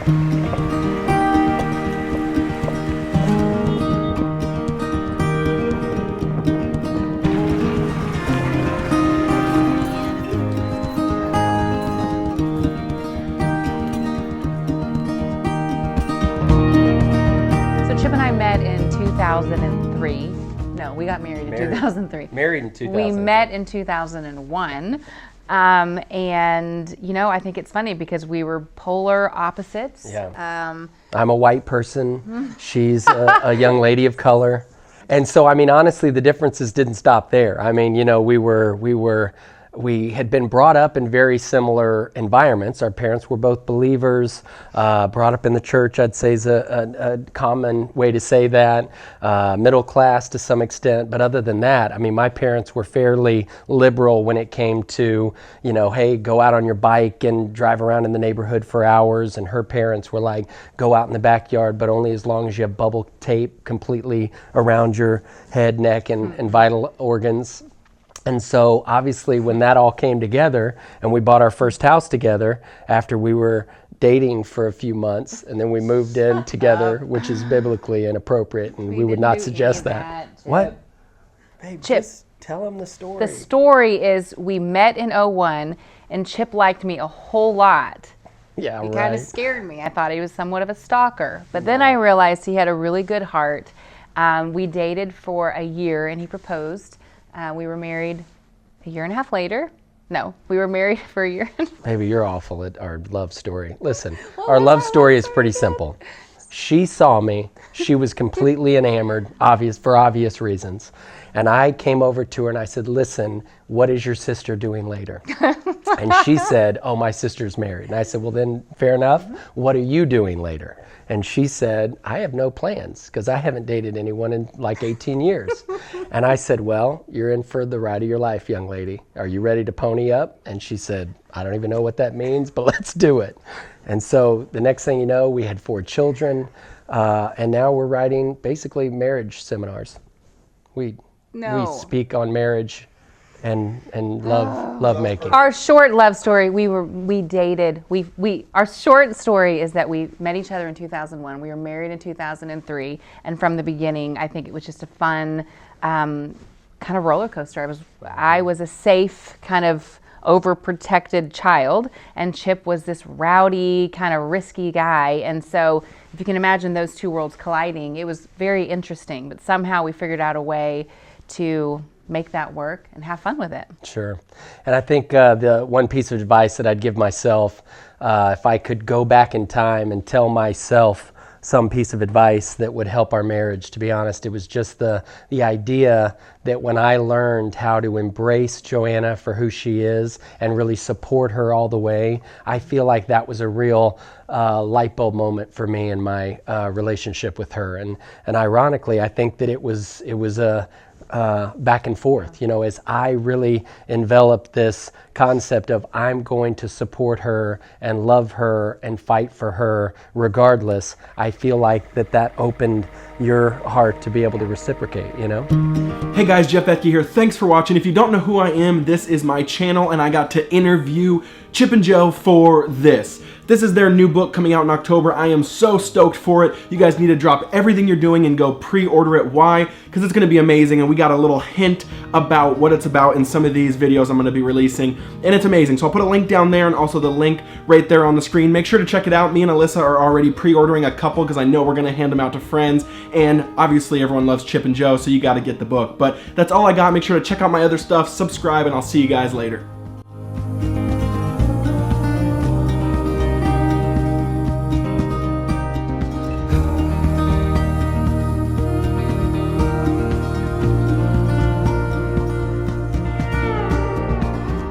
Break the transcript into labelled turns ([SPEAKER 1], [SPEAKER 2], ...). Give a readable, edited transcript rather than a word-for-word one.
[SPEAKER 1] Chip and I met in 2003. No, we got married in 2003.
[SPEAKER 2] Married in 2000.
[SPEAKER 1] We met in 2001. And, you know, I think it's funny because we were polar opposites.
[SPEAKER 2] Yeah. I'm a white person. She's a young lady of color. And so, I mean, honestly, the differences didn't stop there. I mean, you know, we had been brought up in very similar environments. Our parents were both believers, brought up in the church, I'd say is a common way to say that, middle class to some extent. But other than that, I mean, my parents were fairly liberal when it came to, you know, hey, go out on your bike and drive around in the neighborhood for hours. And her parents were like, go out in the backyard, but only as long as you have bubble tape completely around your head, neck, and vital organs. And so obviously when that all came together and we bought our first house together after we were dating for a few months, and then we moved in together, which is biblically inappropriate, and we would not suggest that. What? Babe,
[SPEAKER 1] Chip,
[SPEAKER 2] just tell them the story.
[SPEAKER 1] The story is we met in 01 and Chip liked me a whole lot.
[SPEAKER 2] Yeah,
[SPEAKER 1] He kind of scared me. I thought he was somewhat of a stalker. But then I realized he had a really good heart. We dated for a year and he proposed. We were married a year and a half later. No, we were married for a year.
[SPEAKER 2] Baby, you're awful at our love story. Listen, our love story is pretty simple. She saw me. She was completely enamored, for obvious reasons. And I came over to her and I said, listen, what is your sister doing later? And she said, oh, my sister's married. And I said, well, then fair enough. What are you doing later? And she said, I have no plans because I haven't dated anyone in like 18 years. And I said, well, you're in for the ride of your life, young lady. Are you ready to pony up? And she said, I don't even know what that means, but let's do it. And so the next thing you know, we had 4 children. And now we're writing basically marriage seminars. We speak on marriage and love making.
[SPEAKER 1] Our short love story, our short story is that we met each other in 2001. We were married in 2003, and from the beginning, I think it was just a fun kind of roller coaster. I was a safe kind of overprotected child, and Chip was this rowdy kind of risky guy. And so if you can imagine those two worlds colliding, it was very interesting, but somehow we figured out a way to make that work and have fun with it.
[SPEAKER 2] Sure. And I think the one piece of advice that I'd give myself, if I could go back in time and tell myself some piece of advice that would help our marriage, to be honest, it was just the idea that when I learned how to embrace Joanna for who she is and really support her all the way, I feel like that was a real light bulb moment for me in my relationship with her. And ironically, I think that it was a back and forth, you know, as I really enveloped this concept of I'm going to support her and love her and fight for her regardless. I feel like that opened your heart to be able to reciprocate, you know?
[SPEAKER 3] Hey guys, Jeff Etke here. Thanks for watching. If you don't know who I am, this is my channel and I got to interview Chip and Jo for this. This is their new book coming out in October. I am so stoked for it. You guys need to drop everything you're doing and go pre-order it. Why? Because it's going to be amazing, and we got a little hint about what it's about in some of these videos I'm going to be releasing, and it's amazing. So I'll put a link down there and also the link right there on the screen. Make sure to check it out. Me and Alyssa are already pre-ordering a couple because I know we're going to hand them out to friends, and obviously everyone loves Chip and Jo, so you got to get the book. But that's all I got. Make sure to check out my other stuff, subscribe, and I'll see you guys later.